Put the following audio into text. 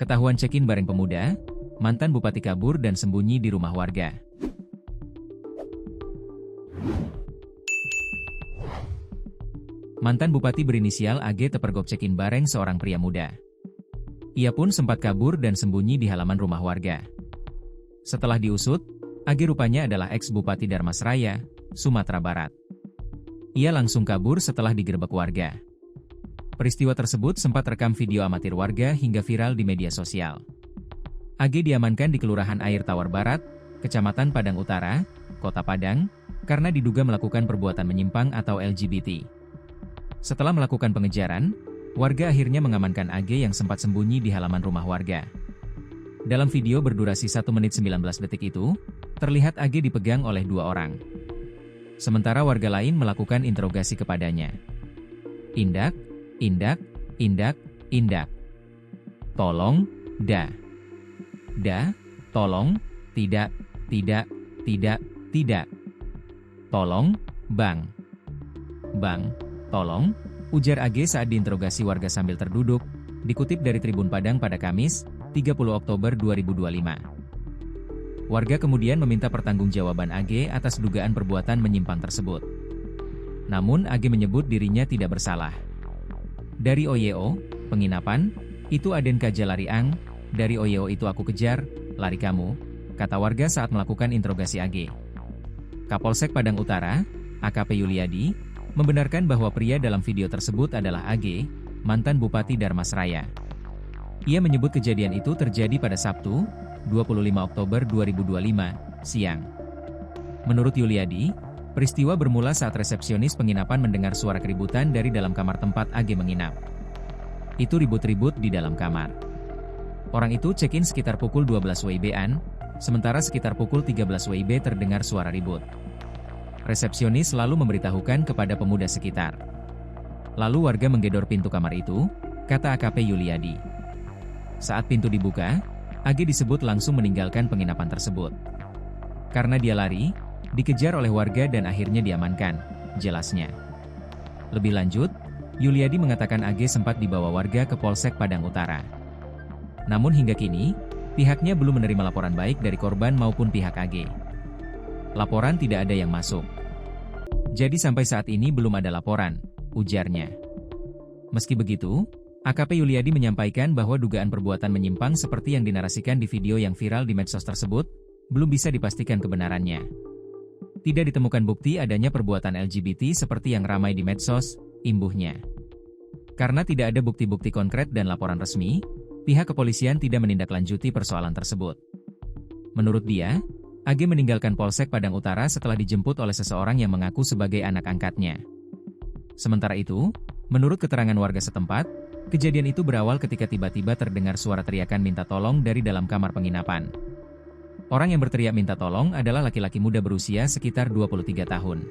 Ketahuan check-in bareng pemuda, mantan bupati kabur dan sembunyi di rumah warga. Mantan bupati berinisial AG terpergok check-in bareng seorang pria muda. Ia pun sempat kabur dan sembunyi di halaman rumah warga. Setelah diusut, AG rupanya adalah ex-bupati Darmasraya, Sumatera Barat. Ia langsung kabur setelah digerebek warga. Peristiwa tersebut sempat rekam video amatir warga hingga viral di media sosial. AG diamankan di Kelurahan Air Tawar Barat, Kecamatan Padang Utara, Kota Padang, karena diduga melakukan perbuatan menyimpang atau LGBT. Setelah melakukan pengejaran, warga akhirnya mengamankan AG yang sempat sembunyi di halaman rumah warga. Dalam video berdurasi 1 menit 19 detik itu, terlihat AG dipegang oleh 2 orang. Sementara warga lain melakukan interogasi kepadanya. Indak, indak, indak, indak. Tolong, da. Da, tolong, tidak, tidak, tidak, tidak. Tolong, bang. Bang, tolong, ujar AG saat diinterogasi warga sambil terduduk, dikutip dari Tribun Padang pada Kamis, 30 Oktober 2025. Warga kemudian meminta pertanggungjawaban AG atas dugaan perbuatan menyimpang tersebut. Namun AG menyebut dirinya tidak bersalah. Dari OYO, penginapan, itu Aden Kaja lari ang, dari OYO itu aku kejar, lari kamu, kata warga saat melakukan interogasi AG. Kapolsek Padang Utara, AKP Yuliadi, membenarkan bahwa pria dalam video tersebut adalah AG, mantan Bupati Darmasraya. Ia menyebut kejadian itu terjadi pada Sabtu, 25 Oktober 2025, siang. Menurut Yuliadi, peristiwa bermula saat resepsionis penginapan mendengar suara keributan dari dalam kamar tempat AG menginap. Itu ribut-ribut di dalam kamar. Orang itu check-in sekitar pukul 12 WIB-an, sementara sekitar pukul 13 WIB terdengar suara ribut. Resepsionis lalu memberitahukan kepada pemuda sekitar. Lalu warga menggedor pintu kamar itu, kata AKP Yuliadi. Saat pintu dibuka, AG disebut langsung meninggalkan penginapan tersebut. Karena dia lari, dikejar oleh warga dan akhirnya diamankan, jelasnya. Lebih lanjut, Yuliadi mengatakan AG sempat dibawa warga ke Polsek Padang Utara. Namun hingga kini, pihaknya belum menerima laporan baik dari korban maupun pihak AG. Laporan tidak ada yang masuk. Jadi sampai saat ini belum ada laporan, ujarnya. Meski begitu, AKP Yuliadi menyampaikan bahwa dugaan perbuatan menyimpang seperti yang dinarasikan di video yang viral di medsos tersebut, belum bisa dipastikan kebenarannya. Tidak ditemukan bukti adanya perbuatan LGBT seperti yang ramai di medsos, imbuhnya. Karena tidak ada bukti-bukti konkret dan laporan resmi, pihak kepolisian tidak menindaklanjuti persoalan tersebut. Menurut dia, AG meninggalkan Polsek Padang Utara setelah dijemput oleh seseorang yang mengaku sebagai anak angkatnya. Sementara itu, menurut keterangan warga setempat, kejadian itu berawal ketika tiba-tiba terdengar suara teriakan minta tolong dari dalam kamar penginapan. Orang yang berteriak minta tolong adalah laki-laki muda berusia sekitar 23 tahun.